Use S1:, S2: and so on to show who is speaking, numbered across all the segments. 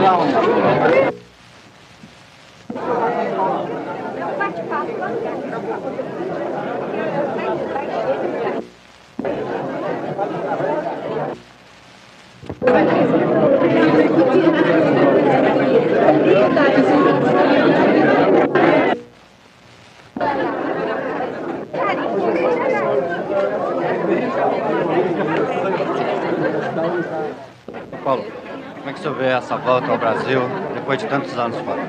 S1: Paulo, como é que você vê essa volta ao Brasil depois de tantos anos fora?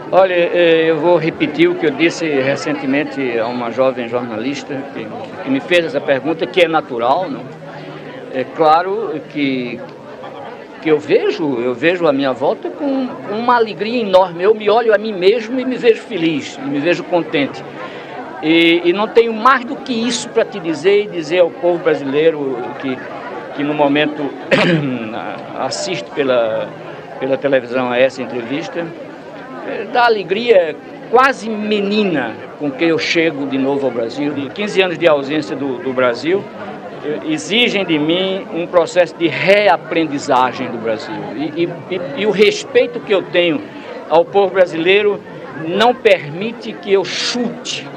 S2: Olha, eu vou repetir o que eu disse recentemente a uma jovem jornalista que me fez essa pergunta, que é natural, não? É claro que eu vejo a minha volta com uma alegria enorme. Eu me olho a mim mesmo e me vejo feliz, me vejo contente. E não tenho mais do que isso para te dizer e dizer ao povo brasileiro que no momento assiste pela televisão a essa entrevista, da alegria quase menina com que eu chego de novo ao Brasil. De 15 anos de ausência do Brasil exigem de mim um processo de reaprendizagem do Brasil. E o respeito que eu tenho ao povo brasileiro não permite que eu chute.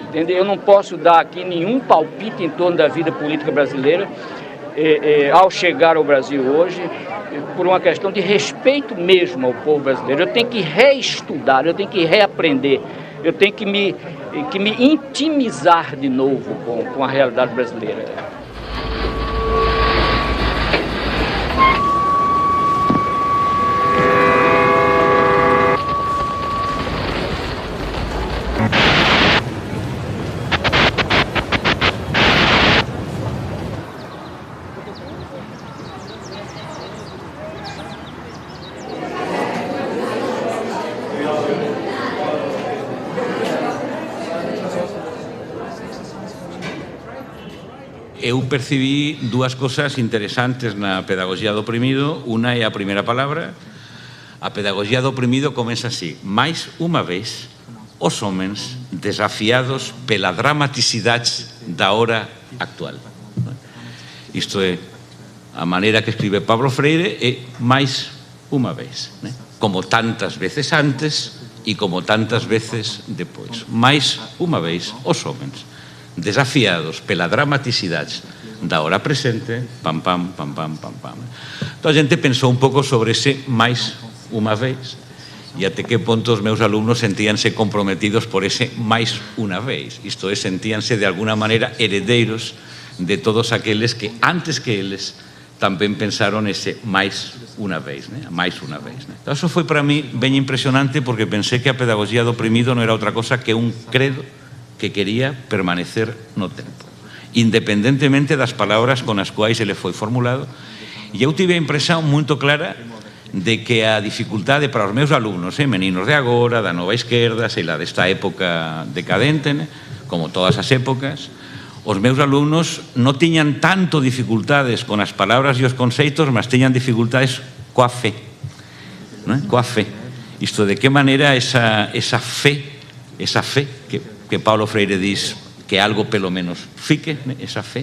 S2: Entendeu? Eu não posso dar aqui nenhum palpite em torno da vida política brasileira ao chegar ao Brasil hoje, por uma questão de respeito mesmo ao povo brasileiro. Eu tenho que reestudar, eu tenho que reaprender, eu tenho que me intimizar de novo com a realidade brasileira.
S3: Eu percibí dúas cosas interesantes na Pedagogía do Oprimido. Unha é a primeira palabra. A Pedagogía do Oprimido comeza así: máis unha vez os homens desafiados pela dramaticidade da hora actual. Isto é a maneira que escribe Pablo Freire, é máis unha vez, como tantas veces antes e como tantas veces depois. Máis unha vez os homens desafiados pela dramaticidade da hora presente, pam, pam, pam, pam, pam, pam. Então a gente pensou un pouco sobre ese máis unha vez e até que ponto os meus alumnos sentíanse comprometidos por ese máis unha vez. Isto é, sentíanse de alguna maneira heredeiros de todos aqueles que antes que eles tamén pensaron ese máis unha vez, máis unha vez. Então, eso foi para mí ben impresionante, porque pensé que a Pedagogía do Oprimido non era outra cosa que un credo que quería permanecer no tempo, independentemente das palabras con as quais ele foi formulado. E eu tive a impresión muito clara de que a dificultade para os meus alumnos, meninos de agora, da nova esquerda, sei lá, desta época decadente, como todas as épocas, os meus alumnos non tiñan tanto dificultades con as palabras e os conceitos, mas tiñan dificultades coa fe, coa fe. Isto de que maneira esa fe que Paulo Freire diz que algo pelo menos fique, esa fe,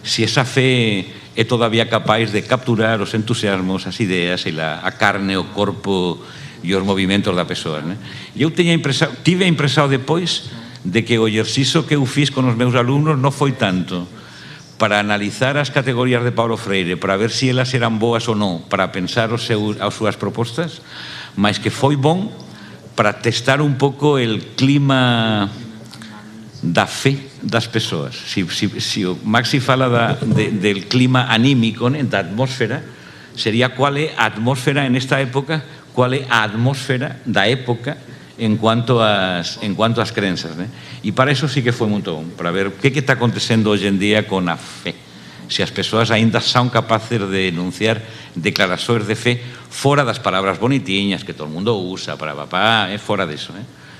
S3: si esa fe é todavía capaz de capturar os entusiasmos, as ideas, a carne, o corpo e os movimentos da persoa. E eu tive a impresión depois de que o exercicio que eu fiz con os meus alumnos non foi tanto para analizar as categorías de Paulo Freire, para ver se elas eran boas ou non, para pensar as súas propostas, mas que foi bom para testar un pouco el clima da fe das persoas. Si o Maxi fala del clima anímico, da atmósfera, sería cual é a atmósfera en esta época, cual é a atmósfera da época en cuanto ás crenzas. E para eso sí que foi muito bom, para ver que está acontecendo hoxe en día con a fe. Se as persoas aínda son capaces de enunciar declaracións de fe fora das palabras bonitiñas que todo o mundo usa para papá, fora deso,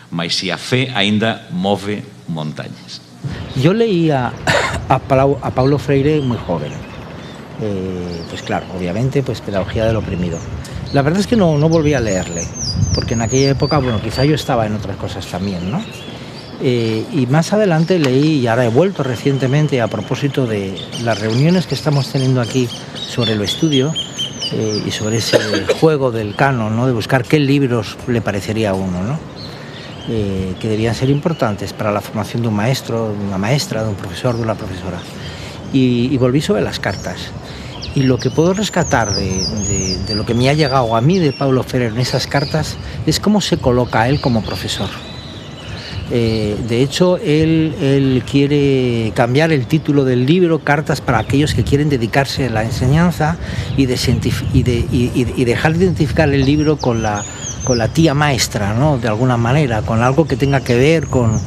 S3: mas si a fe aínda move montañas.
S4: Yo leía a Paulo Freire muy joven. Pues claro, obviamente, pues Pedagogía del Oprimido. La verdad es que no volví a leerle, porque en aquella época, bueno, quizá yo estaba en otras cosas también, ¿no? Y más adelante leí, y ahora he vuelto recientemente a propósito de las reuniones que estamos teniendo aquí sobre el estudio, y sobre ese juego del canon, ¿no? De buscar qué libros le parecería a uno, ¿no? Que debían ser importantes para la formación de un maestro, de una maestra, de un profesor, de una profesora. Y volví sobre las cartas. Y lo que puedo rescatar de lo que me ha llegado a mí de Paulo Freire en esas cartas es cómo se coloca a él como profesor. De hecho, él quiere cambiar el título del libro, Cartas para aquellos que quieren dedicarse a la enseñanza, y dejar de identificar el libro con la tía maestra, ¿no? De alguna manera, con algo que tenga que ver con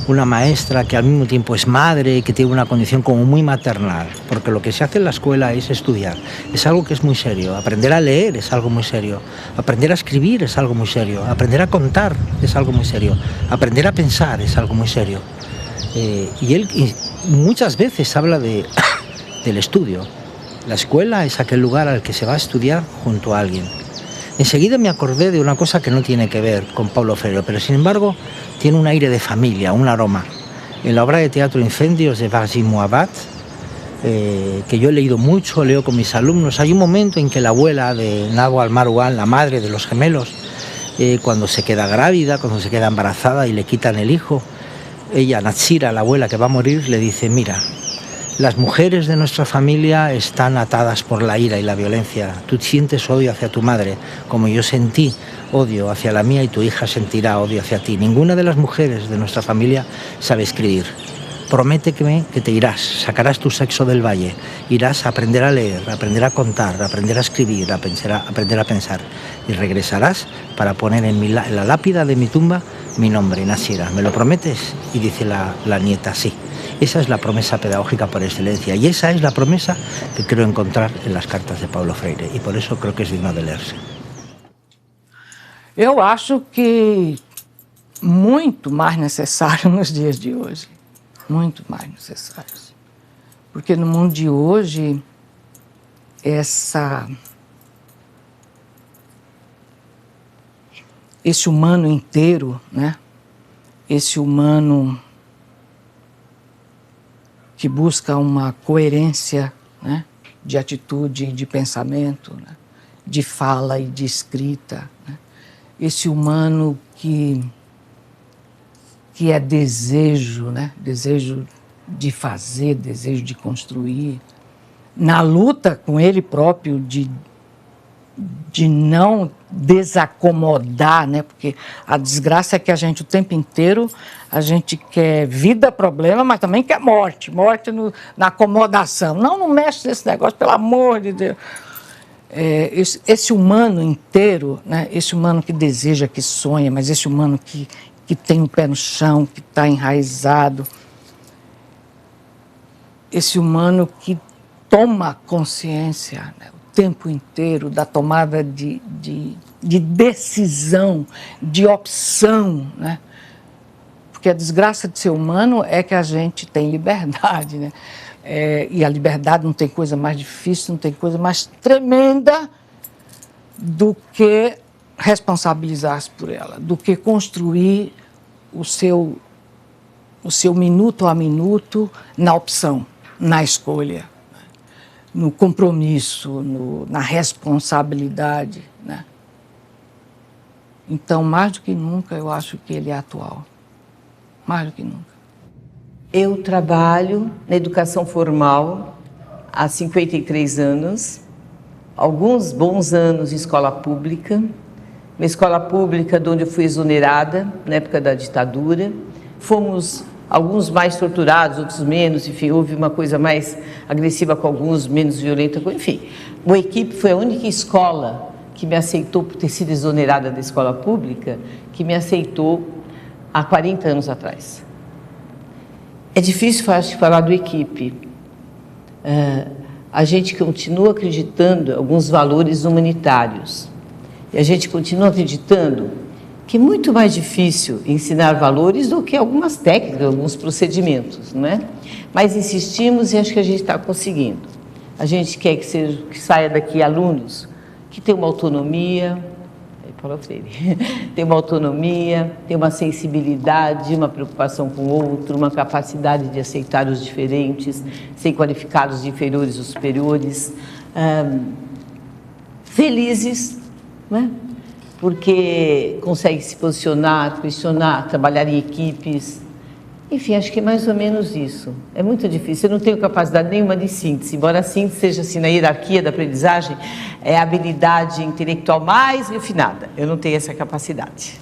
S4: una maestra que al mismo tiempo es madre, que tiene una condición como muy maternal, porque lo que se hace en la escuela es estudiar, es algo que es muy serio, aprender a leer es algo muy serio, aprender a escribir es algo muy serio, aprender a contar es algo muy serio, aprender a pensar es algo muy serio. Y él muchas veces habla del estudio. La escuela es aquel lugar al que se va a estudiar junto a alguien. Enseguida me acordé de una cosa que no tiene que ver con Paulo Freire, pero sin embargo tiene un aire de familia, un aroma. En la obra de teatro Incendios de Vadim Moabad, que yo he leído mucho, leo con mis alumnos, hay un momento en que la abuela de Nawal Marwan, la madre de los gemelos, cuando se queda grávida, cuando se queda embarazada y le quitan el hijo, ella, Natsira, la abuela que va a morir, le dice: mira, las mujeres de nuestra familia están atadas por la ira y la violencia. Tú sientes odio hacia tu madre, como yo sentí odio hacia la mía, y tu hija sentirá odio hacia ti. Ninguna de las mujeres de nuestra familia sabe escribir. Prométeme que te irás, sacarás tu sexo del valle, irás a aprender a leer, a aprender a contar, a aprender a escribir, a aprender a pensar, y regresarás para poner en la lápida de mi tumba mi nombre, Nasira. ¿Me lo prometes? Y dice la nieta: sí. Esa es la promesa pedagógica por excelencia, y esa es la promesa que creo encontrar en las cartas de Paulo Freire, y por eso creo que es digno de leerse.
S5: Eu acho que muito mais necessário nos dias de hoje, muito mais necessário. Porque no mundo de hoje, esse humano inteiro, né? Esse humano que busca uma coerência, né, de atitude e de pensamento, né, de fala e de escrita, né, esse humano que é desejo, né, desejo de fazer, desejo de construir, na luta com ele próprio de não desacomodar, né? Porque a desgraça é que a gente, o tempo inteiro, a gente quer vida, problema, mas também quer morte na acomodação. Não mexe nesse negócio, pelo amor de Deus. Esse humano inteiro, né? Esse humano que deseja, que sonha, mas esse humano que tem o pé no chão, que está enraizado, esse humano que toma consciência, né, o tempo inteiro da tomada de decisão, de opção, né? Porque a desgraça de ser humano é que a gente tem liberdade, né? E a liberdade não tem coisa mais difícil, não tem coisa mais tremenda do que responsabilizar-se por ela, do que construir o seu minuto a minuto na opção, na escolha, no compromisso, na responsabilidade, né? Então, mais do que nunca, eu acho que ele é atual. Mais do que nunca.
S6: Eu trabalho na educação formal há 53 anos, alguns bons anos em escola pública, uma escola pública de onde eu fui exonerada na época da ditadura. Fomos alguns mais torturados, outros menos, enfim, houve uma coisa mais agressiva com alguns, menos violenta, enfim. A equipe foi a única escola que me aceitou, por ter sido exonerada da escola pública, que me aceitou há 40 anos atrás. É difícil, acho, falar do equipe. A gente continua acreditando em alguns valores humanitários. E a gente continua acreditando que é muito mais difícil ensinar valores do que algumas técnicas, alguns procedimentos, não é? Mas insistimos e acho que a gente está conseguindo. A gente quer que saia daqui alunos que têm uma autonomia, Paulo Freire, tem uma autonomia, tem uma sensibilidade, uma preocupação com o outro, uma capacidade de aceitar os diferentes, sem qualificar os inferiores ou superiores. felizes, né? Porque conseguem se posicionar, questionar, trabalhar em equipes. Enfim, acho que é mais ou menos isso. É muito difícil, eu não tenho capacidade nenhuma de síntese, embora a síntese seja assim, na hierarquia da aprendizagem, é a habilidade intelectual mais refinada. Eu não tenho essa capacidade.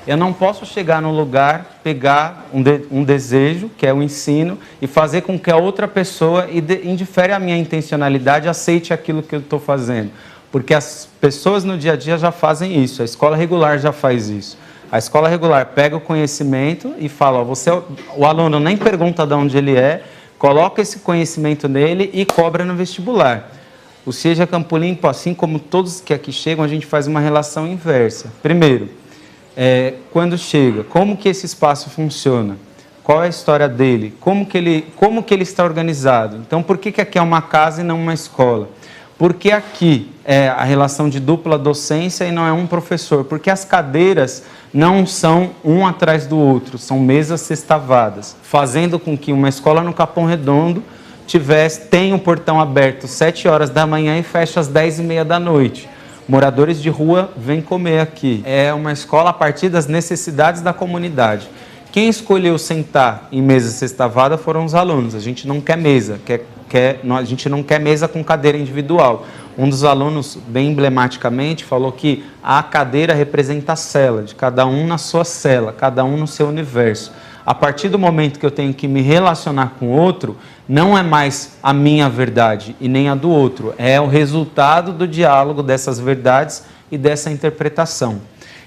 S7: Eu não posso chegar no lugar, pegar um desejo, que é o ensino, e fazer com que a outra pessoa, indifere a minha intencionalidade, aceite aquilo que eu estou fazendo. Porque as pessoas no dia a dia já fazem isso, a escola regular já faz isso. A escola regular pega o conhecimento e fala, ó, o aluno nem pergunta de onde ele é, coloca esse conhecimento nele e cobra no vestibular. O Seja Campo Limpo, assim como todos que aqui chegam, a gente faz uma relação inversa. Primeiro, quando chega, como que esse espaço funciona? Qual é a história dele? Como que ele está organizado? Então, por que aqui é uma casa e não uma escola? Porque aqui é a relação de dupla docência e não é um professor? Porque as cadeiras não são um atrás do outro, são mesas sextavadas, fazendo com que uma escola no Capão Redondo tenha o portão aberto 7 horas da manhã e fecha às 10h30 da noite. Moradores de rua vêm comer aqui. É uma escola a partir das necessidades da comunidade. Quem sentar em mesa sextavada foram os alunos. A gente não quer mesa, a gente não quer mesa com cadeira individual. Um dos alunos, bem emblematicamente, falou que a cadeira representa a cela, de cada um na sua cela, cada um no seu universo. A partir do momento que eu tenho que me relacionar com o outro, não é mais a minha verdade e nem a do outro, é o resultado do diálogo dessas verdades e dessa interpretação.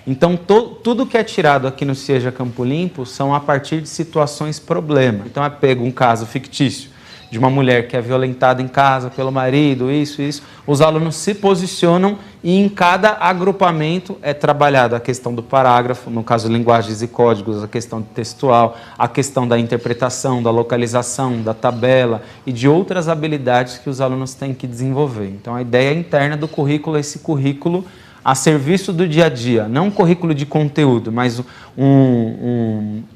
S7: Então, tudo que é tirado aqui no Seja Campo Limpo são a partir de situações problema. Então, é pego um caso fictício de uma mulher que é violentada em casa pelo marido, isso. Os alunos se posicionam e em cada agrupamento é trabalhada a questão do parágrafo, no caso linguagens e códigos, a questão textual, a questão da interpretação, da localização, da tabela e de outras habilidades que os alunos têm que desenvolver. Então, a ideia interna do currículo é esse currículo a serviço do dia a dia, não um currículo de conteúdo, mas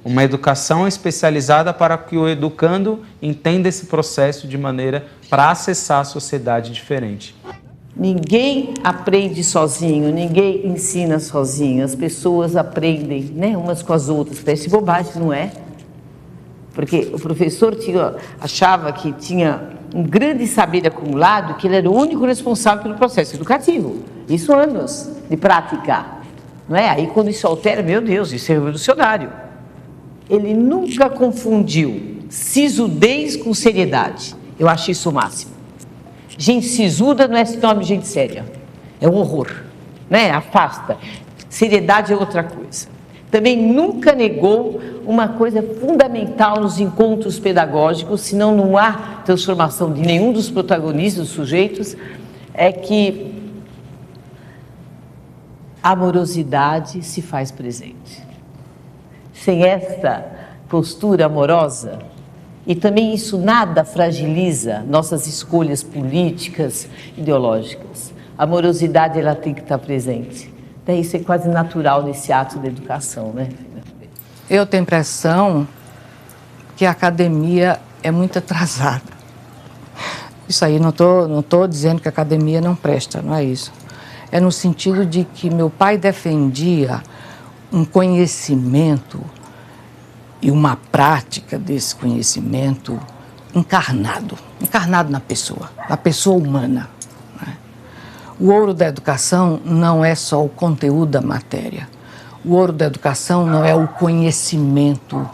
S7: uma educação especializada para que o educando entenda esse processo de maneira para acessar a sociedade diferente.
S6: Ninguém aprende sozinho, ninguém ensina sozinho, as pessoas aprendem, né, umas com as outras. Parece bobagem, não é? Porque o professor achava que tinha um grande saber acumulado, que ele era o único responsável pelo processo educativo. Isso anos de prática, não é? Aí quando isso altera, meu Deus, isso é revolucionário. Ele nunca confundiu sisudez com seriedade. Eu acho isso o máximo. Gente sisuda não é sinônimo de gente séria. É um horror, né? Afasta. Seriedade é outra coisa. Também nunca negou uma coisa fundamental nos encontros pedagógicos, senão não há transformação de nenhum dos protagonistas, dos sujeitos, é que a amorosidade se faz presente. Sem esta postura amorosa, e também isso nada fragiliza nossas escolhas políticas, ideológicas. A amorosidade ela tem que estar presente. Daí isso é quase natural nesse ato da educação, né?
S5: Eu tenho a impressão que a academia é muito atrasada. Isso aí, não tô dizendo que a academia não presta, não é isso. É no sentido de que meu pai defendia um conhecimento e uma prática desse conhecimento encarnado na pessoa humana. Né? O ouro da educação não é só o conteúdo da matéria. O ouro da educação não é o conhecimento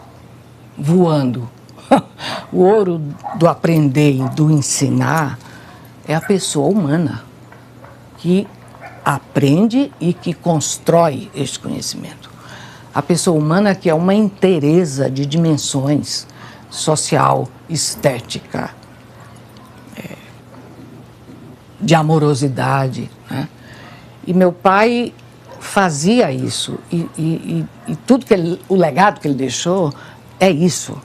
S5: voando. O ouro do aprender e do ensinar é a pessoa humana que aprende e que constrói este conhecimento. A pessoa humana que é uma inteireza de dimensões social, estética, de amorosidade, né? E meu pai fazia isso e tudo o legado que ele deixou é isso,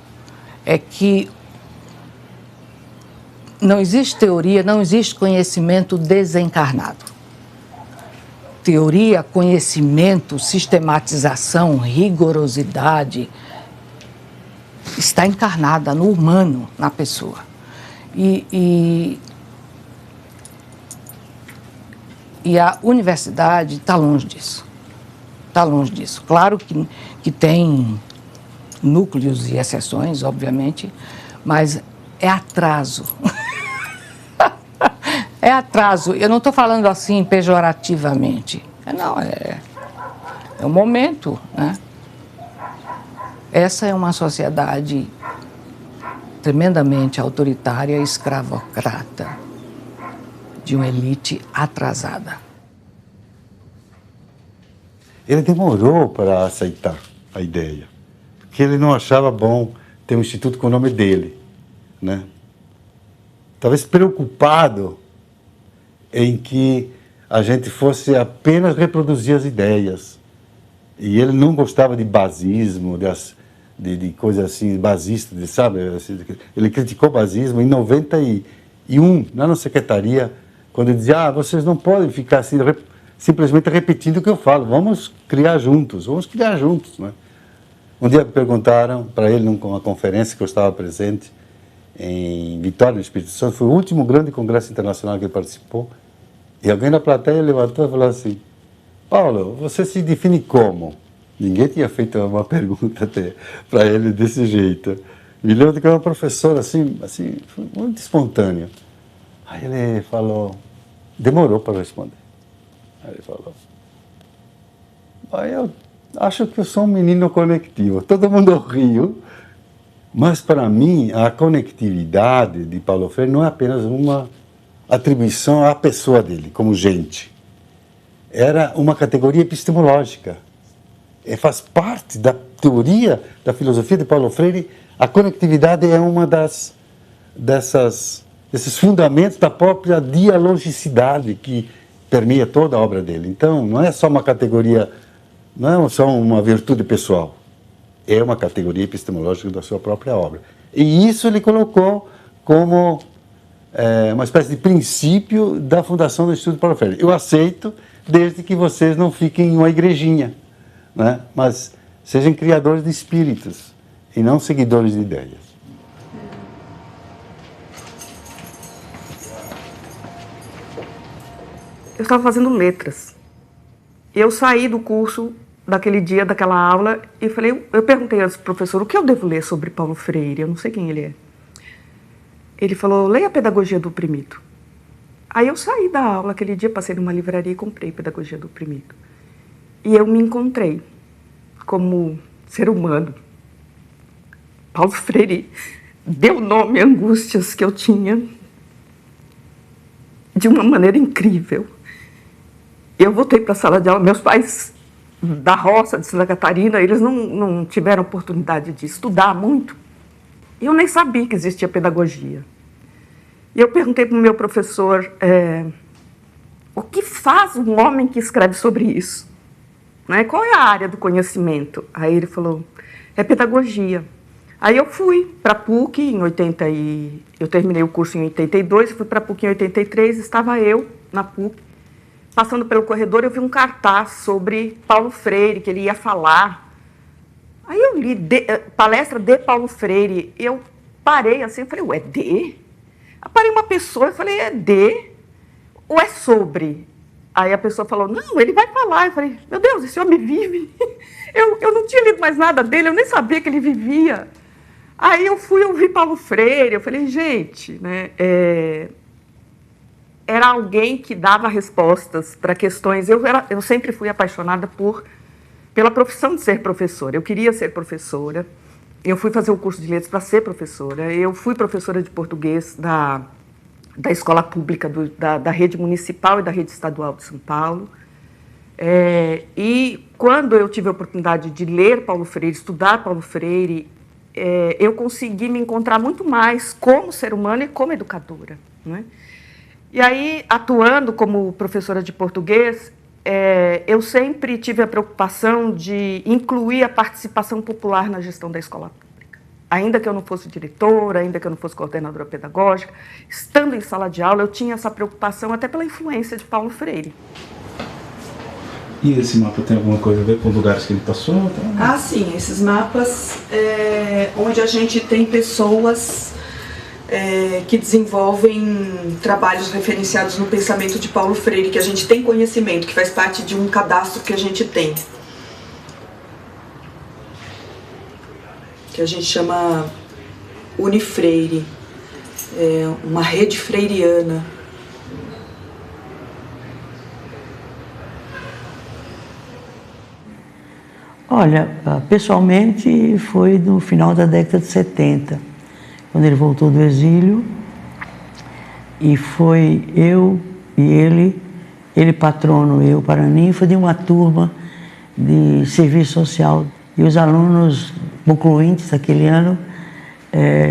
S5: é que não existe teoria, não existe conhecimento desencarnado. teoria, conhecimento, sistematização, rigorosidade está encarnada no humano, na pessoa. E a universidade está longe disso. Está longe disso. Claro que tem núcleos e exceções, obviamente, mas é atraso. É atraso. Eu não estou falando assim pejorativamente. Não, é um momento, né? Essa é uma sociedade tremendamente autoritária e escravocrata, de uma elite atrasada.
S8: Ele demorou para aceitar a ideia, porque ele não achava bom ter um instituto com o nome dele, né? Talvez preocupado em que a gente fosse apenas reproduzir as ideias. E ele não gostava de basismo, de coisas assim, basistas, sabe? Ele criticou o basismo em 91, lá na secretaria, quando ele dizia, vocês não podem ficar assim, simplesmente repetindo o que eu falo, vamos criar juntos, né? Um dia perguntaram para ele, numa conferência que eu estava presente, em Vitória, no Espírito Santo, foi o último grande congresso internacional que ele participou, e alguém na plateia levantou e falou assim, Paulo, você se define como? Ninguém tinha feito uma pergunta até para ele desse jeito. Me lembro que era uma professora assim, muito espontânea. Aí ele falou, demorou para responder. Aí ele falou, eu acho que eu sou um menino conectivo. Todo mundo riu, mas para mim a conectividade de Paulo Freire não é apenas uma atribuição à pessoa dele, como gente. Era uma categoria epistemológica. Faz parte da teoria da filosofia de Paulo Freire. A conectividade é uma desses fundamentos da própria dialogicidade que permeia toda a obra dele. Então, não é só uma categoria, não é só uma virtude pessoal, é uma categoria epistemológica da sua própria obra. E isso ele colocou como uma espécie de princípio da fundação do Instituto Paulo Freire. Eu aceito, desde que vocês não fiquem em uma igrejinha, né? Mas sejam criadores de espíritos e não seguidores de ideias.
S9: Eu estava fazendo letras. Eu saí do curso daquele dia, daquela aula, e eu perguntei ao professor, o que eu devo ler sobre Paulo Freire? Eu não sei quem ele é. Ele falou, leia a Pedagogia do Oprimido. Aí eu saí da aula aquele dia, passei numa livraria e comprei Pedagogia do Oprimido. E eu me encontrei como ser humano. Paulo Freire deu nome a angústias que eu tinha de uma maneira incrível. Eu voltei para a sala de aula, meus pais da roça de Santa Catarina, eles não tiveram oportunidade de estudar muito. E eu nem sabia que existia pedagogia. E eu perguntei para o meu professor, o que faz um homem que escreve sobre isso? Né? Qual é a área do conhecimento? Aí ele falou, é pedagogia. Aí eu fui para a PUC eu terminei o curso em 82, fui para a PUC em 83, estava eu na PUC, passando pelo corredor, eu vi um cartaz sobre Paulo Freire, que ele ia falar. Aí eu li palestra de Paulo Freire, eu parei assim, eu falei, ué, de? Aparei uma pessoa, eu falei, é de? Ou é sobre? Aí a pessoa falou, não, ele vai falar. Eu falei, meu Deus, esse homem vive. Eu não tinha lido mais nada dele, eu nem sabia que ele vivia. Aí eu fui ouvir Paulo Freire, eu falei, gente, né, era alguém que dava respostas para questões. Eu sempre fui apaixonada pela profissão de ser professora. Eu queria ser professora. Eu fui fazer o curso de letras para ser professora. Eu fui professora de português da escola pública, da rede municipal e da rede estadual de São Paulo. E quando eu tive a oportunidade de ler Paulo Freire, estudar Paulo Freire, eu consegui me encontrar muito mais como ser humano e como educadora, né? E aí, atuando como professora de português, eu sempre tive a preocupação de incluir a participação popular na gestão da escola pública. Ainda que eu não fosse diretora, ainda que eu não fosse coordenadora pedagógica, estando em sala de aula, eu tinha essa preocupação até pela influência de Paulo Freire.
S7: E esse mapa tem alguma coisa a ver com lugares que ele passou? Tá?
S9: Ah, sim, esses mapas onde a gente tem pessoas que desenvolvem trabalhos referenciados no pensamento de Paulo Freire, que a gente tem conhecimento, que faz parte de um cadastro que a gente tem. Que a gente chama Unifreire, uma rede freiriana.
S10: Olha, pessoalmente foi no final da década de 70, quando ele voltou do exílio, e foi eu e ele patrono, eu paraninfa, de uma turma de serviço social. E os alunos concluintes daquele ano,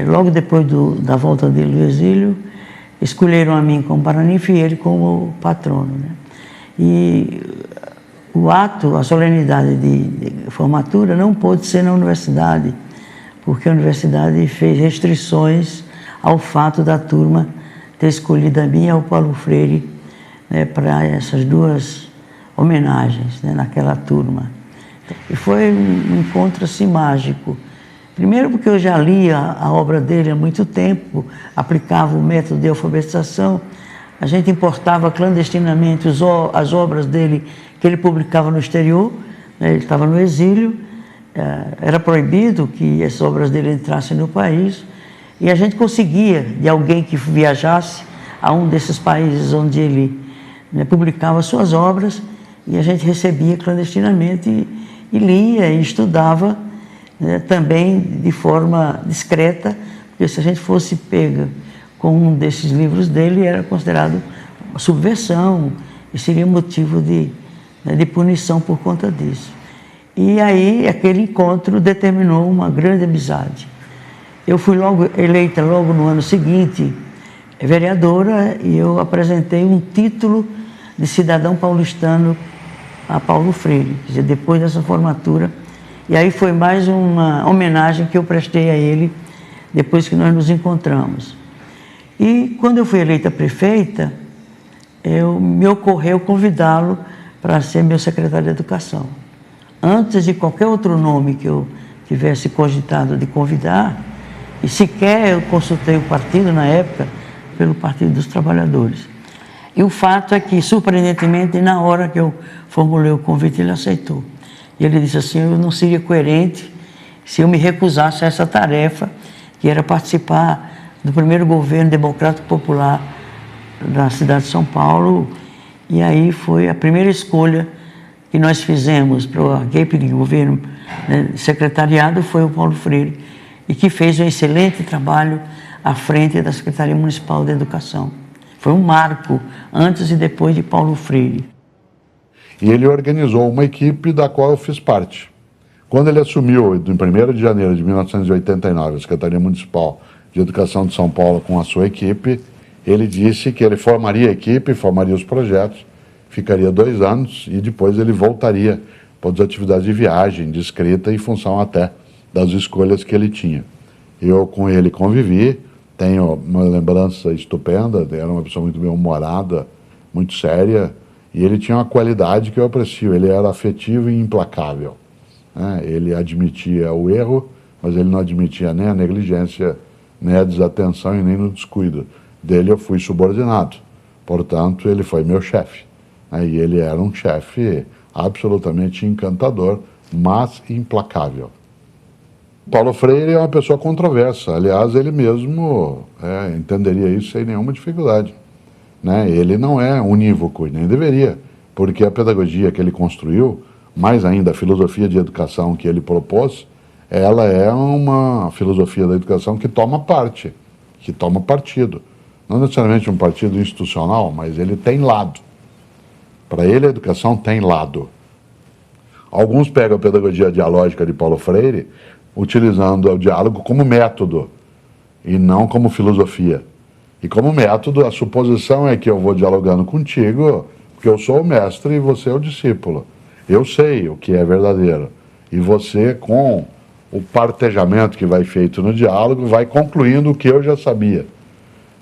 S10: logo depois da volta dele do exílio, escolheram a mim como paraninfa e ele como patrono, né? E o ato, a solenidade de formatura não pôde ser na universidade, porque a universidade fez restrições ao fato da turma ter escolhido a mim e ao Paulo Freire, né, para essas duas homenagens, né, naquela turma. E foi um encontro assim mágico. Primeiro porque eu já lia a obra dele há muito tempo, aplicava o método de alfabetização, a gente importava clandestinamente as obras dele que ele publicava no exterior, né, ele estava no exílio, era proibido que essas obras dele entrassem no país, e a gente conseguia, de alguém que viajasse a um desses países onde ele, né, publicava suas obras, e a gente recebia clandestinamente e lia e estudava, né, também de forma discreta, porque se a gente fosse pega com um desses livros dele, era considerado uma subversão e seria motivo de punição por conta disso. E aí aquele encontro determinou uma grande amizade. Eu fui eleita logo no ano seguinte vereadora e eu apresentei um título de cidadão paulistano a Paulo Freire, quer dizer, depois dessa formatura. E aí foi mais uma homenagem que eu prestei a ele depois que nós nos encontramos. E quando eu fui eleita prefeita, me ocorreu convidá-lo para ser meu secretário de Educação. Antes de qualquer outro nome que eu tivesse cogitado de convidar, e sequer eu consultei o partido na época, pelo Partido dos Trabalhadores. E o fato é que, surpreendentemente, na hora que eu formulei o convite, ele aceitou. E ele disse assim, eu não seria coerente se eu me recusasse a essa tarefa, que era participar do primeiro governo democrático popular da cidade de São Paulo. E aí foi a primeira escolha que nós fizemos para a equipe de governo, né, secretariado, foi o Paulo Freire, e que fez um excelente trabalho à frente da Secretaria Municipal de Educação. Foi um marco antes e depois de Paulo Freire.
S11: E ele organizou uma equipe da qual eu fiz parte. Quando ele assumiu, em 1º de janeiro de 1989, a Secretaria Municipal de Educação de São Paulo com a sua equipe, ele disse que ele formaria a equipe, formaria os projetos, ficaria 2 anos e depois ele voltaria para as atividades de viagem, de escrita, em função até das escolhas que ele tinha. Eu com ele convivi, tenho uma lembrança estupenda, era uma pessoa muito bem-humorada, muito séria, e ele tinha uma qualidade que eu aprecio, ele era afetivo e implacável, né? Ele admitia o erro, mas ele não admitia nem a negligência, nem a desatenção e nem no descuido. Dele eu fui subordinado, portanto ele foi meu chefe, né? E ele era um chefe absolutamente encantador, mas implacável. Paulo Freire é uma pessoa controversa, aliás, ele mesmo entenderia isso sem nenhuma dificuldade, né? Ele não é unívoco, nem deveria, porque a pedagogia que ele construiu, mais ainda a filosofia de educação que ele propôs, ela é uma filosofia da educação que toma parte, que toma partido. Não necessariamente um partido institucional, mas ele tem lado. Para ele a educação tem lado. Alguns pegam a pedagogia dialógica de Paulo Freire utilizando o diálogo como método e não como filosofia. E como método, a suposição é que eu vou dialogando contigo porque eu sou o mestre e você é o discípulo. Eu sei o que é verdadeiro. E você, com o partejamento que vai feito no diálogo, vai concluindo o que eu já sabia.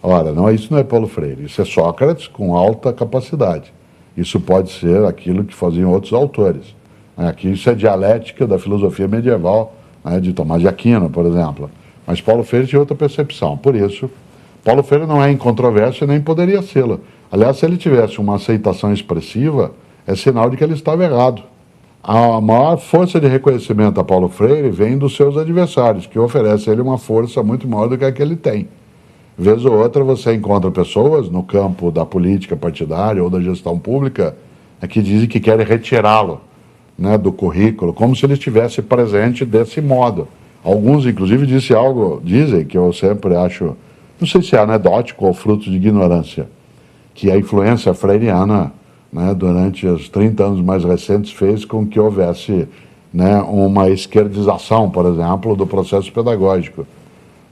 S11: Ora, isso não é Paulo Freire, isso é Sócrates com alta capacidade. Isso pode ser aquilo que faziam outros autores. Aqui isso é dialética da filosofia medieval, né, de Tomás de Aquino, por exemplo. Mas Paulo Freire tinha outra percepção. Por isso, Paulo Freire não é incontroverso e nem poderia sê-lo. Aliás, se ele tivesse uma aceitação expressiva, é sinal de que ele estava errado. A maior força de reconhecimento a Paulo Freire vem dos seus adversários, que oferecem a ele uma força muito maior do que a que ele tem. Vez ou outra você encontra pessoas no campo da política partidária ou da gestão pública que dizem que querem retirá-lo, né, do currículo, como se ele estivesse presente desse modo. Alguns, inclusive, dizem, que eu sempre acho, não sei se é anedótico ou fruto de ignorância, que a influência freiriana, né, durante os 30 anos mais recentes fez com que houvesse, né, uma esquerdização, por exemplo, do processo pedagógico.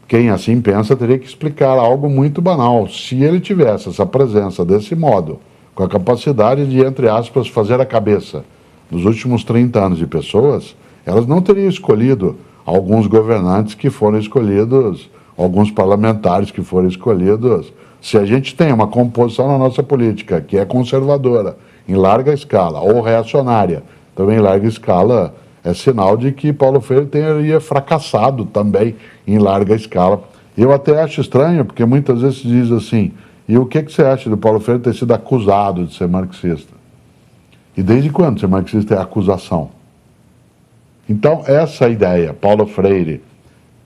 S11: Quem assim pensa teria que explicar algo muito banal. Se ele tivesse essa presença desse modo, com a capacidade de, entre aspas, fazer a cabeça dos últimos 30 anos de pessoas, elas não teriam escolhido alguns governantes que foram escolhidos, alguns parlamentares que foram escolhidos. Se a gente tem uma composição na nossa política que é conservadora, em larga escala, ou reacionária, também em larga escala, é sinal de que Paulo Freire teria fracassado também em larga escala. Eu até acho estranho, porque muitas vezes se diz assim, e o que você acha de Paulo Freire ter sido acusado de ser marxista? E desde quando ser marxista é acusação? Então, essa ideia, Paulo Freire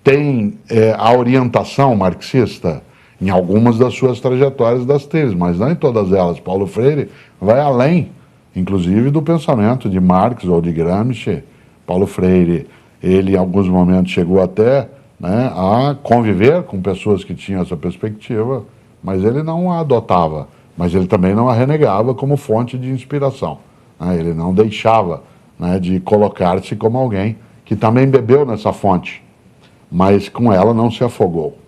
S11: tem a orientação marxista em algumas das suas trajetórias das teses, mas não em todas elas. Paulo Freire vai além, inclusive, do pensamento de Marx ou de Gramsci. Paulo Freire, ele em alguns momentos chegou até, né, a conviver com pessoas que tinham essa perspectiva, mas ele não a adotava, mas ele também não a renegava como fonte de inspiração. Né? Ele não deixava, né, de colocar-se como alguém que também bebeu nessa fonte, mas com ela não se afogou.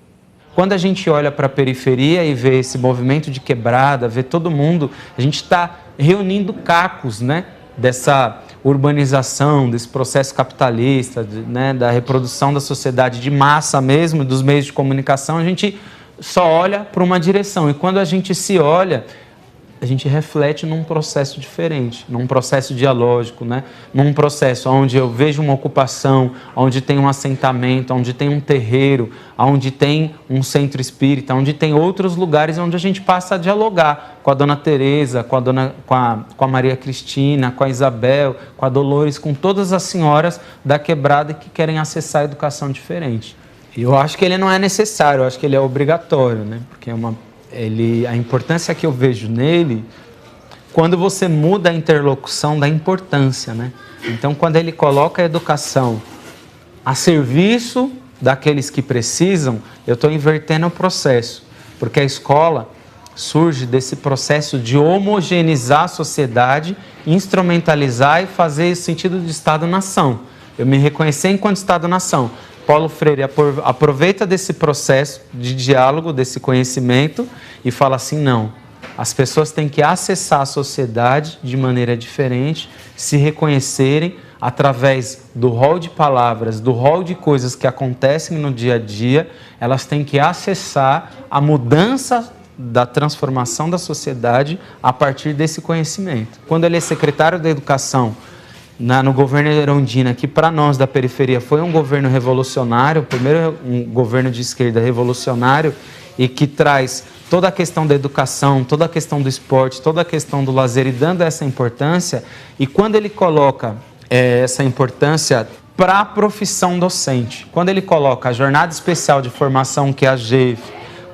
S7: Quando a gente olha para a periferia e vê esse movimento de quebrada, vê todo mundo, a gente está reunindo cacos, né, dessa urbanização, desse processo capitalista, né, da reprodução da sociedade de massa mesmo, dos meios de comunicação. A gente só olha para uma direção, e quando a gente se olha, a gente reflete num processo diferente, num processo dialógico, né? Num processo onde eu vejo uma ocupação, onde tem um assentamento, onde tem um terreiro, onde tem um centro espírita, onde tem outros lugares onde a gente passa a dialogar com a Dona Teresa, com a Maria Cristina, com a Isabel, com a Dolores, com todas as senhoras da quebrada que querem acessar a educação diferente. E eu acho que ele não é necessário, eu acho que ele é obrigatório, né? Porque a importância que eu vejo nele, quando você muda a interlocução da importância, né? Então, quando ele coloca a educação a serviço daqueles que precisam, eu estou invertendo o processo, porque a escola surge desse processo de homogeneizar a sociedade, instrumentalizar e fazer esse sentido de Estado-nação. Eu me reconhecer enquanto Estado-nação. Paulo Freire aproveita desse processo de diálogo, desse conhecimento e fala assim, não, as pessoas têm que acessar a sociedade de maneira diferente, se reconhecerem através do rol de palavras, do rol de coisas que acontecem no dia a dia, elas têm que acessar a mudança da transformação da sociedade a partir desse conhecimento. Quando ele é secretário da Educação, no governo Erundina, que para nós da periferia foi um governo revolucionário, o primeiro um governo de esquerda revolucionário, e que traz toda a questão da educação, toda a questão do esporte, toda a questão do lazer, e dando essa importância, e quando ele coloca essa importância para a profissão docente, quando ele coloca a jornada especial de formação, que é a GEF,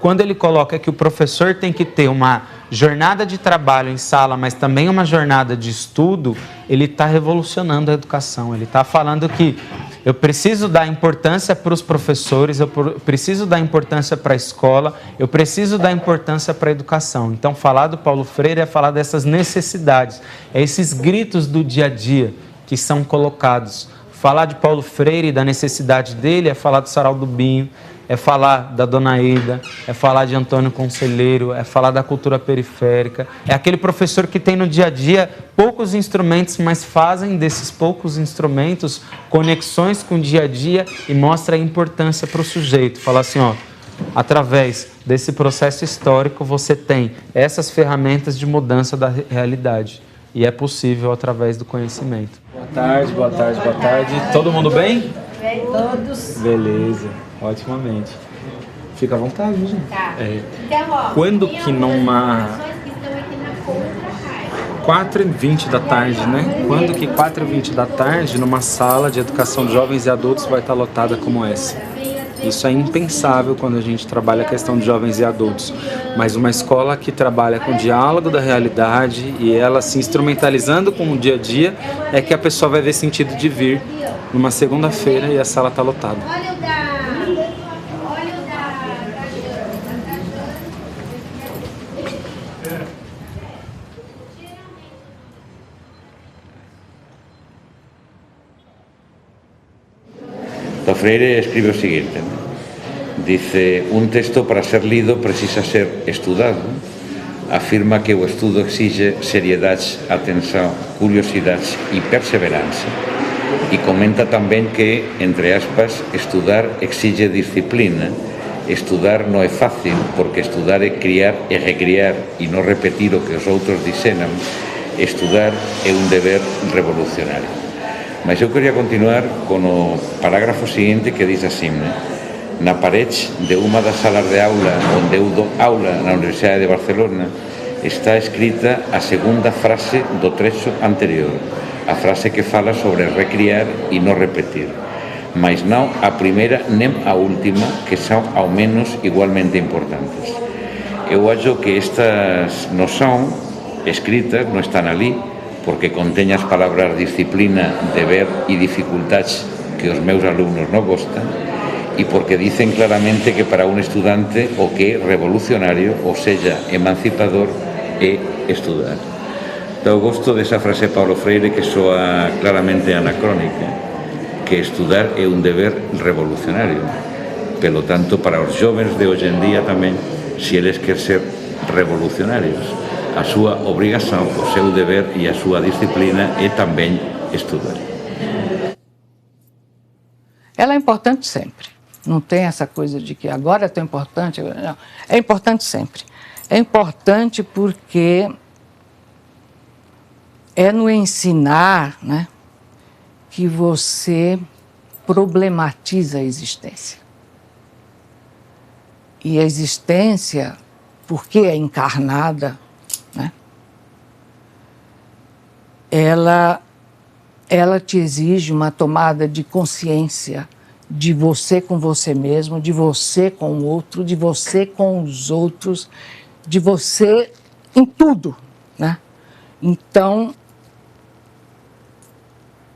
S7: quando ele coloca que o professor tem que ter uma jornada de trabalho em sala, mas também uma jornada de estudo, ele está revolucionando a educação. Ele está falando que eu preciso dar importância para os professores, eu preciso dar importância para a escola, eu preciso dar importância para a educação. Então, falar do Paulo Freire é falar dessas necessidades, é esses gritos do dia a dia que são colocados. Falar de Paulo Freire e da necessidade dele é falar do Sarau do Binho, é falar da Dona Ida, é falar de Antônio Conselheiro, é falar da cultura periférica. É aquele professor que tem no dia a dia poucos instrumentos, mas fazem desses poucos instrumentos conexões com o dia a dia e mostra a importância para o sujeito. Fala assim, ó, através desse processo histórico, você tem essas ferramentas de mudança da realidade. E é possível através do conhecimento. Boa tarde, boa tarde, boa tarde. Todo mundo bem?
S12: Todos.
S7: Beleza, otimamente. Fica à vontade, gente.
S12: Tá.
S7: Então, ó, quando que numa 4h20 da tarde, né? Quando que 4h20 da tarde, numa sala de educação de jovens e adultos vai estar lotada como essa? Isso é impensável quando a gente trabalha a questão de jovens e adultos. Mas uma escola que trabalha com o diálogo da realidade e ela se instrumentalizando com o dia a dia, é que a pessoa vai ver sentido de vir numa segunda-feira e a sala está lotada.
S3: Paulo Freire escribe o seguinte, dice, un texto para ser lido precisa ser estudado, afirma que o estudo exige seriedade, atenção, curiosidade e perseverança, e comenta tamén que, entre aspas, estudar exige disciplina, estudar non é fácil, porque estudar é criar e recriar e non repetir o que os outros dixeran, estudar é un deber revolucionario. Mas eu queria continuar con o parágrafo seguinte que diz assim, na parede de unha das salas de aula onde eu dou aula na Universidade de Barcelona está escrita a segunda frase do trecho anterior, a frase que fala sobre recriar e non repetir, mas non a primeira nem a última, que son ao menos igualmente importantes. Eu acho que estas non son escritas, non están ali, porque contén as palabras disciplina, deber e dificultades que os meus alumnos non gostan, e porque dicen claramente que para un estudante o que é revolucionario, ou seja, emancipador, é estudar. Eu gosto desa frase de Paulo Freire que soa claramente anacrónica, que estudar é un deber revolucionario. Pelo tanto, para os jovens de hoxe en día tamén, se eles quer ser revolucionarios, a súa obrigação, o seu deber e a súa disciplina é também estudar.
S5: Ela é importante sempre. Não tem essa coisa de que agora é tão importante. Não. É importante sempre. É importante porque é no ensinar, né, que você problematiza a existência. E a existência, porque é encarnada, né, ela te exige uma tomada de consciência de você com você mesmo, de você com o outro, de você com os outros, de você em tudo, né? Então,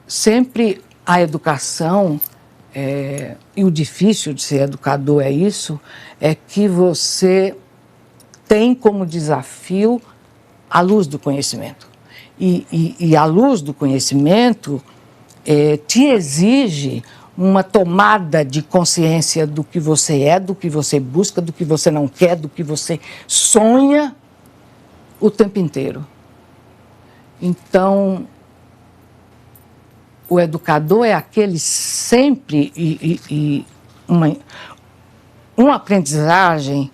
S5: sempre a educação, e o difícil de ser educador é isso, é que você tem como desafio a luz do conhecimento. E a luz do conhecimento te exige uma tomada de consciência do que você é, do que você busca, do que você não quer, do que você sonha o tempo inteiro. Então, o educador é aquele sempre uma aprendizagem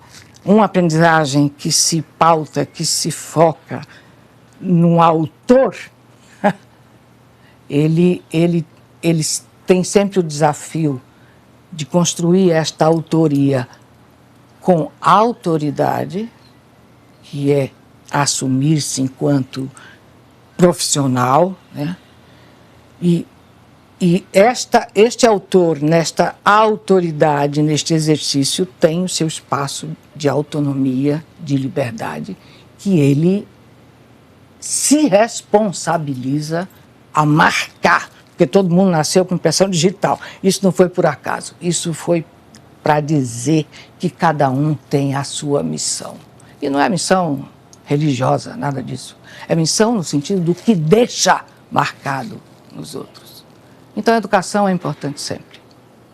S5: que se pauta, que se foca no autor, ele tem sempre o desafio de construir esta autoria com autoridade, que é assumir-se enquanto profissional, né? E este autor, nesta autoridade, neste exercício, tem o seu espaço de autonomia, de liberdade, que ele se responsabiliza a marcar, porque todo mundo nasceu com impressão digital. Isso não foi por acaso, isso foi para dizer que cada um tem a sua missão. E não é missão religiosa, nada disso. É missão no sentido do que deixa marcado nos outros. Então a educação é importante sempre.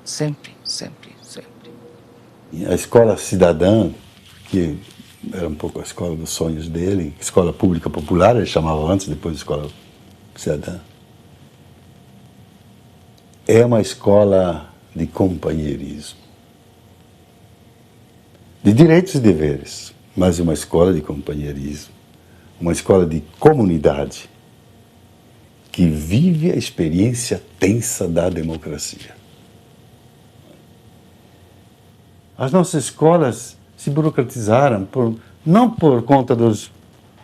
S5: Sempre, sempre, sempre.
S8: A escola cidadã, que era um pouco a escola dos sonhos dele, escola pública popular, ele chamava antes, depois de escola cidadã, é uma escola de companheirismo. de direitos e deveres, mas uma escola de companheirismo, uma escola de comunidade que vive a experiência tensa da democracia. As nossas escolas se burocratizaram não por conta dos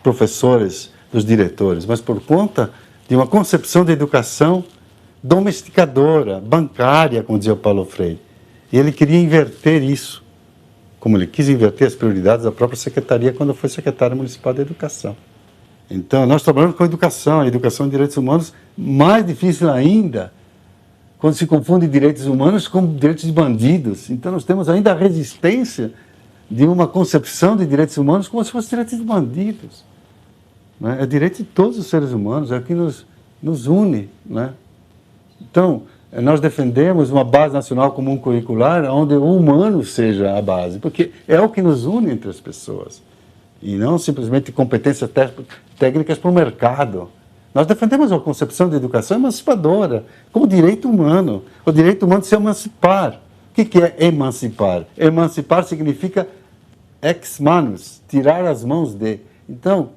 S8: professores, dos diretores, mas por conta de uma concepção de educação domesticadora, bancária, como dizia o Paulo Freire. E ele queria inverter isso, como ele quis inverter as prioridades da própria secretaria quando foi secretário municipal da educação. Então, nós trabalhamos com a educação de direitos humanos, mais difícil ainda, quando se confunde direitos humanos com direitos de bandidos. Então, nós temos ainda a resistência de uma concepção de direitos humanos como se fossem direitos de bandidos. Né? É direito de todos os seres humanos, é o que nos une. Né? Então, nós defendemos uma base nacional comum curricular onde o humano seja a base, porque é o que nos une entre as pessoas, e não simplesmente competências técnicas para o mercado. Nós defendemos uma concepção de educação emancipadora, como direito humano, o direito humano de se emancipar. O que é emancipar? Emancipar significa ex manus, tirar as mãos de. Então,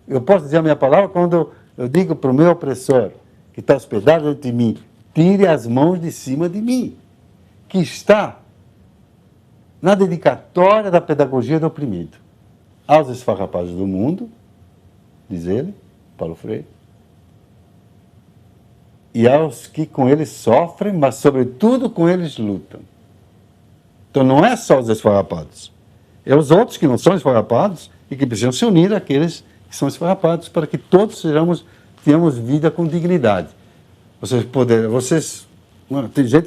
S8: eu posso dizer a minha palavra quando eu digo para o meu opressor, que está hospedado dentro de mim, tire as mãos de cima de mim, que está na dedicatória da pedagogia do oprimido, aos esfarrapados do mundo, diz ele, Paulo Freire, e aos que com eles sofrem, mas sobretudo com eles lutam. Então não é só os esfarrapados, é os outros que não são esfarrapados e que precisam se unir àqueles que são esfarrapados para que todos tenhamos vida com dignidade. Tem gente que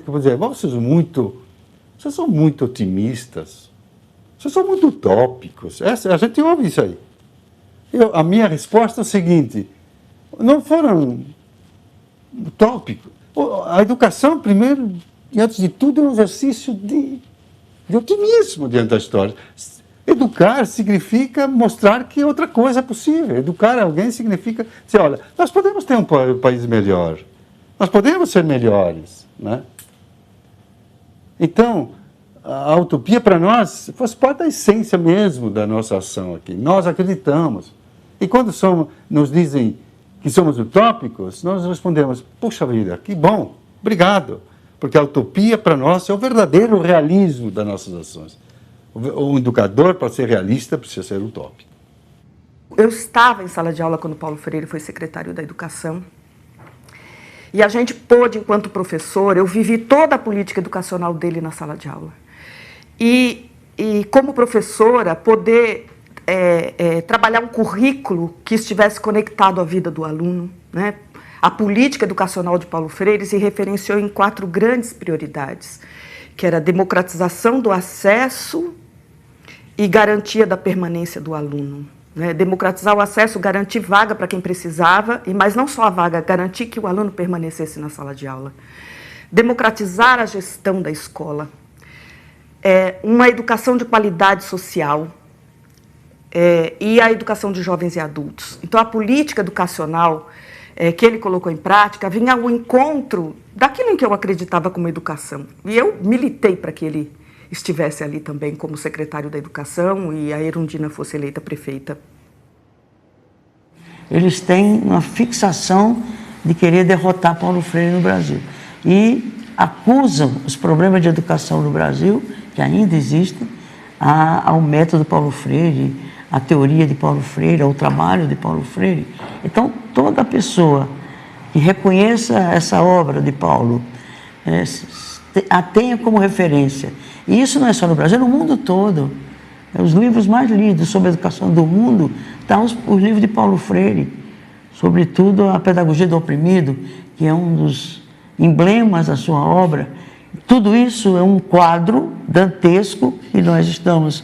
S8: pode dizer, vocês são muito otimistas, vocês são muito utópicos. A gente ouve isso aí. A minha resposta é a seguinte, não foram utópicos. A educação, primeiro e antes de tudo, é um exercício de otimismo diante da história. Educar significa mostrar que outra coisa é possível. Educar alguém significa dizer, olha, nós podemos ter um país melhor. Nós podemos ser melhores, né? Então, a utopia para nós faz parte da essência mesmo da nossa ação aqui. Nós acreditamos. E quando nos dizem que somos utópicos, nós respondemos, puxa vida, que bom, obrigado. Porque a utopia para nós é o verdadeiro realismo das nossas ações. O educador, para ser realista, precisa ser utópico.
S9: Eu estava em sala de aula quando Paulo Freire foi secretário da Educação. E a gente pôde, enquanto professor, eu vivi toda a política educacional dele na sala de aula. E como professora, poder trabalhar um currículo que estivesse conectado à vida do aluno, né? A política educacional de Paulo Freire se referenciou em 4 grandes prioridades, que era a democratização do acesso e garantia da permanência do aluno. Né? Democratizar o acesso, garantir vaga para quem precisava, mas não só a vaga, garantir que o aluno permanecesse na sala de aula. Democratizar a gestão da escola. Uma educação de qualidade social e a educação de jovens e adultos. Então, a política educacional que ele colocou em prática vinha ao encontro daquilo em que eu acreditava como educação. E eu militei para que ele estivesse ali também como secretário da Educação e a Erundina fosse eleita prefeita.
S10: Eles têm uma fixação de querer derrotar Paulo Freire no Brasil. E acusam os problemas de educação no Brasil, que ainda existem, ao método Paulo Freire, à teoria de Paulo Freire, ao trabalho de Paulo Freire. Então, toda pessoa que reconheça essa obra de Paulo, a tenha como referência. E isso não é só no Brasil, é no mundo todo. Os livros mais lidos sobre a educação do mundo estão os livros de Paulo Freire, sobretudo a Pedagogia do Oprimido, que é um dos emblemas da sua obra. Tudo isso é um quadro dantesco que nós estamos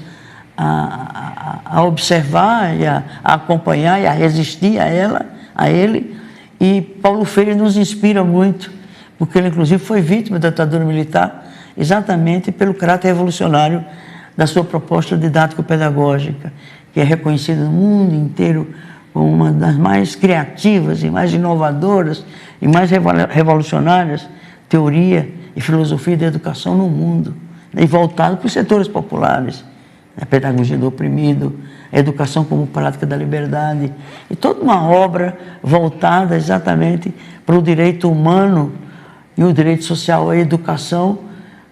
S10: a observar, e a acompanhar e a resistir a ele. E Paulo Freire nos inspira muito, porque ele, inclusive, foi vítima da ditadura militar exatamente pelo caráter revolucionário da sua proposta didático-pedagógica, que é reconhecida no mundo inteiro como uma das mais criativas e mais inovadoras e mais revolucionárias teoria e filosofia da educação no mundo, e voltado para os setores populares. a pedagogia do oprimido, a educação como prática da liberdade, e toda uma obra voltada exatamente para o direito humano e o direito social à educação,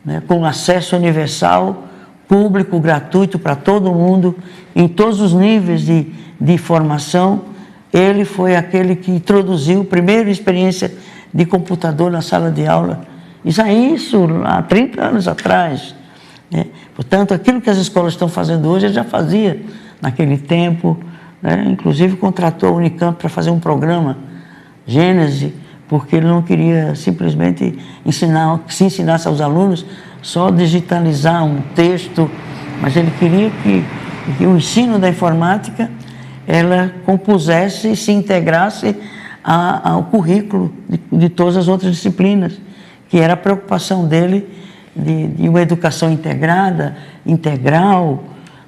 S10: né, com acesso universal, público, gratuito para todo mundo, em todos os níveis de formação. Ele foi aquele que introduziu a primeira experiência de computador na sala de aula. Isso há 30 anos atrás, né? Portanto, aquilo que as escolas estão fazendo hoje, ele já fazia naquele tempo, né? Inclusive contratou a Unicamp para fazer um programa, Gênese, porque ele não queria simplesmente que se ensinasse aos alunos só digitalizar um texto, mas ele queria que o ensino da informática ela compusesse e se integrasse ao currículo de todas as outras disciplinas, que era a preocupação dele de uma educação integrada, integral,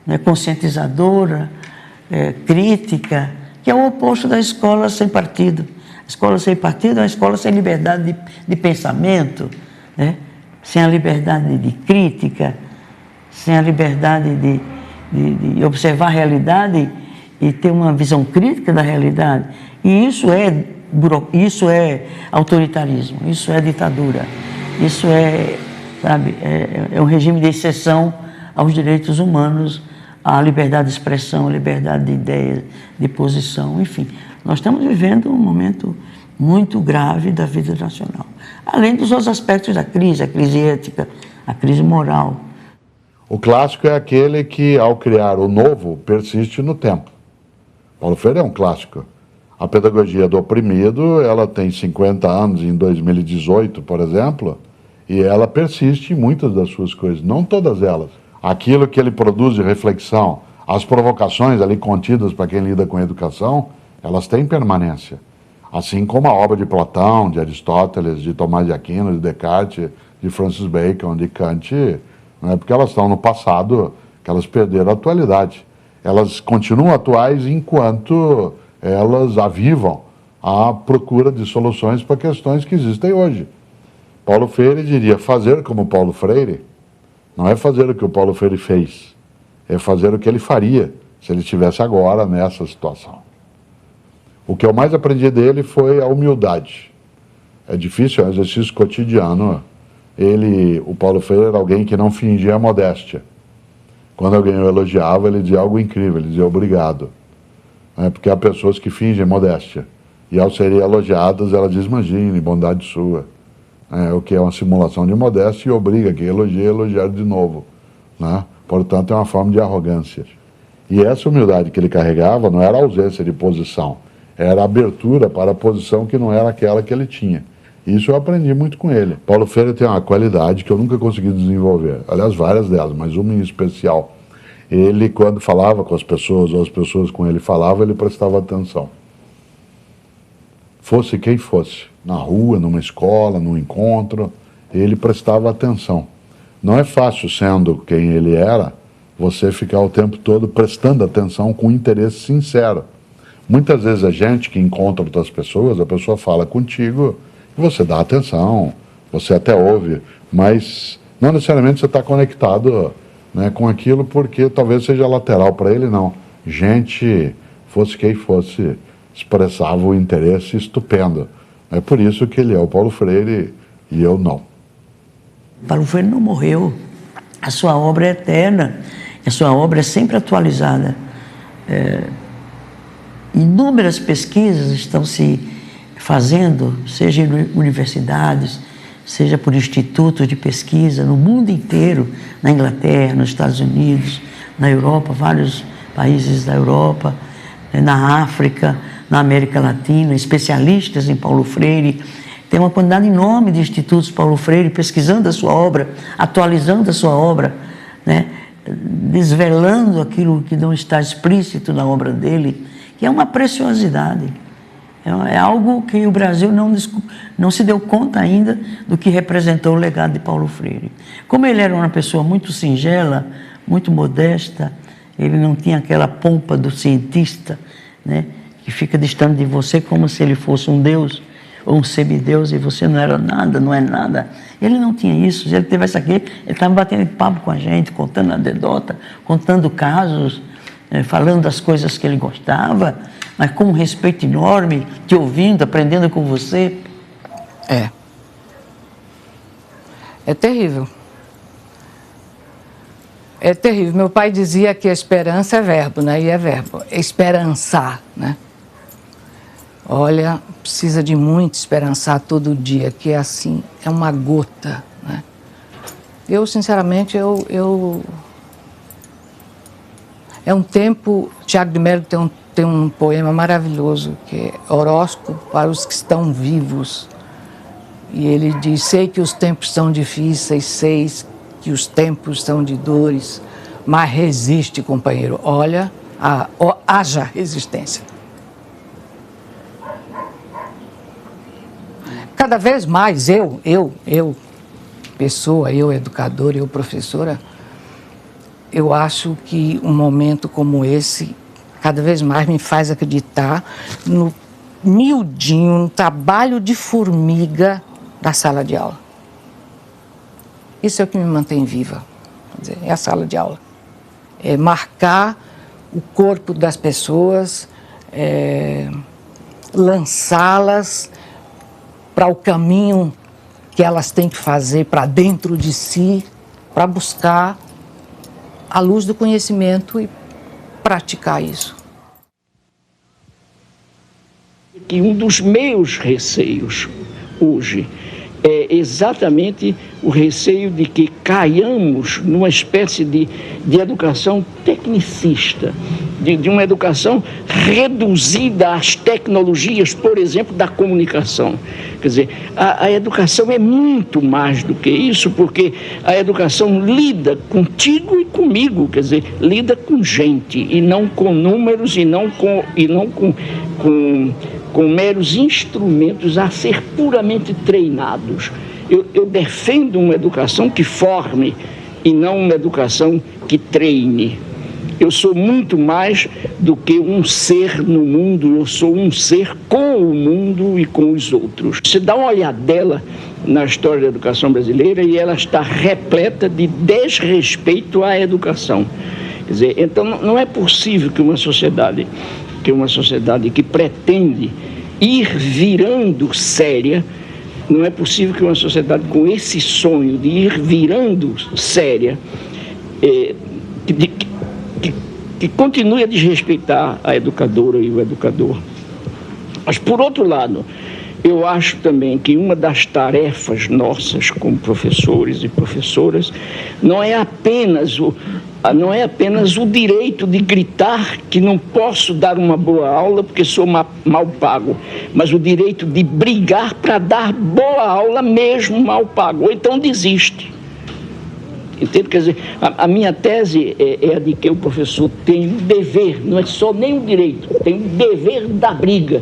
S10: né, conscientizadora, crítica, que é o oposto da escola sem partido. A escola sem partido é uma escola sem liberdade de pensamento, né, sem a liberdade de crítica, sem a liberdade de observar a realidade e ter uma visão crítica da realidade. E isso é autoritarismo, isso é ditadura, isso é um regime de exceção aos direitos humanos, à liberdade de expressão, à liberdade de ideias, de posição, enfim. Nós estamos vivendo um momento muito grave da vida nacional, além dos outros aspectos da crise, a crise ética, a crise moral.
S11: O clássico é aquele que, ao criar o novo, persiste no tempo. Paulo Freire é um clássico. A pedagogia do oprimido, ela tem 50 anos em 2018, por exemplo, e ela persiste em muitas das suas coisas, não todas elas. Aquilo que ele produz de reflexão, as provocações ali contidas para quem lida com a educação, elas têm permanência. Assim como a obra de Platão, de Aristóteles, de Tomás de Aquino, de Descartes, de Francis Bacon, de Kant, não é porque elas estão no passado que elas perderam a atualidade. Elas continuam atuais enquanto elas avivam a procura de soluções para questões que existem hoje. Paulo Freire diria, fazer como Paulo Freire não é fazer o que o Paulo Freire fez, é fazer o que ele faria se ele estivesse agora nessa situação. O que eu mais aprendi dele foi a humildade. É difícil, é um exercício cotidiano. O Paulo Freire era alguém que não fingia modéstia. Quando alguém o elogiava, ele dizia algo incrível, ele dizia obrigado. Porque há pessoas que fingem modéstia. E ao serem elogiadas, ela diz, imagine, bondade sua. O que é uma simulação de modéstia e obriga quem elogia a elogiar de novo. Né? Portanto, é uma forma de arrogância. E essa humildade que ele carregava não era ausência de posição, era abertura para a posição que não era aquela que ele tinha. Isso eu aprendi muito com ele. Paulo Freire tem uma qualidade que eu nunca consegui desenvolver. Aliás, várias delas, mas uma em especial. Ele, quando falava com as pessoas, ou as pessoas com ele falavam, ele prestava atenção. Fosse quem fosse, na rua, numa escola, num encontro, ele prestava atenção. Não é fácil, sendo quem ele era, você ficar o tempo todo prestando atenção com interesse sincero. Muitas vezes a gente que encontra outras pessoas, a pessoa fala contigo, você dá atenção, você até ouve, mas não necessariamente você está conectado, né, com aquilo, porque talvez seja lateral para ele, não. Gente, fosse quem fosse, expressava o interesse estupendo. É por isso que ele é o Paulo Freire e eu não.
S10: Paulo Freire não morreu. A sua obra é eterna, a sua obra é sempre atualizada. Inúmeras pesquisas estão se fazendo, seja em universidades, seja por institutos de pesquisa, no mundo inteiro, na Inglaterra, nos Estados Unidos, na Europa, vários países da Europa, na África, na América Latina, especialistas em Paulo Freire. Tem uma quantidade enorme de institutos Paulo Freire pesquisando a sua obra, atualizando a sua obra, né? Desvelando aquilo que não está explícito na obra dele, que é uma preciosidade. É algo que o Brasil não se deu conta ainda do que representou o legado de Paulo Freire. Como ele era uma pessoa muito singela, muito modesta, ele não tinha aquela pompa do cientista, né, que fica distante de você como se ele fosse um deus. um semideus e você não era nada, não é nada. Ele não tinha isso. Se ele tivesse aqui, ele estava batendo papo com a gente, contando anedota, contando casos, falando das coisas que ele gostava, mas com um respeito enorme, te ouvindo, aprendendo com você.
S5: É terrível. É terrível. Meu pai dizia que a esperança é verbo, né? E é verbo. Esperançar, né? Olha, precisa de muito esperançar todo dia, que é assim, é uma gota, né? Eu, sinceramente, é um tempo... Tiago de Mello tem um poema maravilhoso, que é Horóscopo para os que estão vivos. E ele diz, sei que os tempos são difíceis, sei que os tempos são de dores, mas resiste, companheiro. Olha, haja resistência. Cada vez mais eu, pessoa, eu educadora, eu professora, eu acho que um momento como esse, cada vez mais me faz acreditar no miudinho, no trabalho de formiga da sala de aula. Isso é o que me mantém viva, quer dizer, é a sala de aula. É marcar o corpo das pessoas, lançá-las para o caminho que elas têm que fazer para dentro de si, para buscar a luz do conhecimento e praticar isso.
S2: Que um dos meus receios hoje é exatamente o receio de que caiamos numa espécie de educação tecnicista, de uma educação reduzida às tecnologias, por exemplo, da comunicação. Quer dizer, a educação é muito mais do que isso, porque a educação lida contigo e comigo, quer dizer, lida com gente, e não com números, e não com meros instrumentos a ser puramente treinados. Eu defendo uma educação que forme e não uma educação que treine. Eu sou muito mais do que um ser no mundo, eu sou um ser com o mundo e com os outros. Você dá uma olhadela na história da educação brasileira e ela está repleta de desrespeito à educação. Quer dizer, então não é possível que uma sociedade que pretende ir virando séria, não é possível que uma sociedade com esse sonho de ir virando séria, que continue a desrespeitar a educadora e o educador. Mas, por outro lado, eu acho também que uma das tarefas nossas como professores e professoras não é apenas o direito de gritar que não posso dar uma boa aula porque sou mal pago, mas o direito de brigar para dar boa aula mesmo mal pago, ou então desiste. Entende? Quer dizer, a minha tese é a de que o professor tem o dever, não é só nem o direito, tem o dever da briga,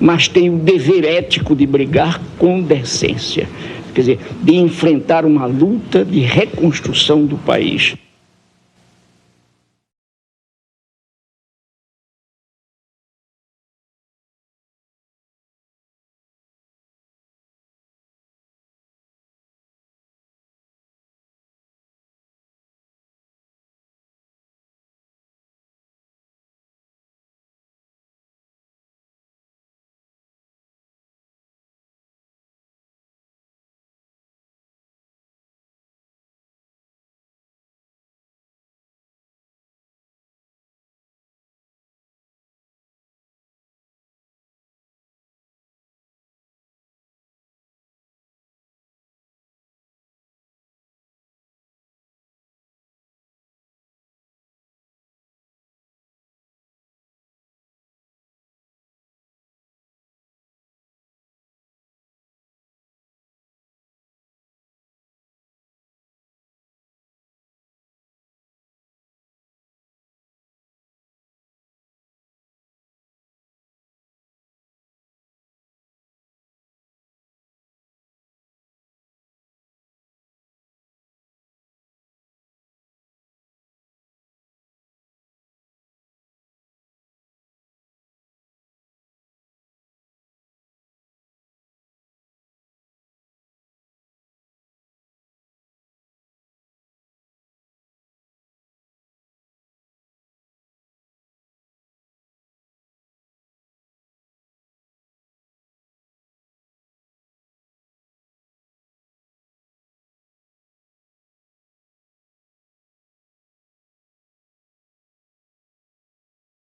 S2: mas tem o dever ético de brigar com decência. Quer dizer, de enfrentar uma luta de reconstrução do país.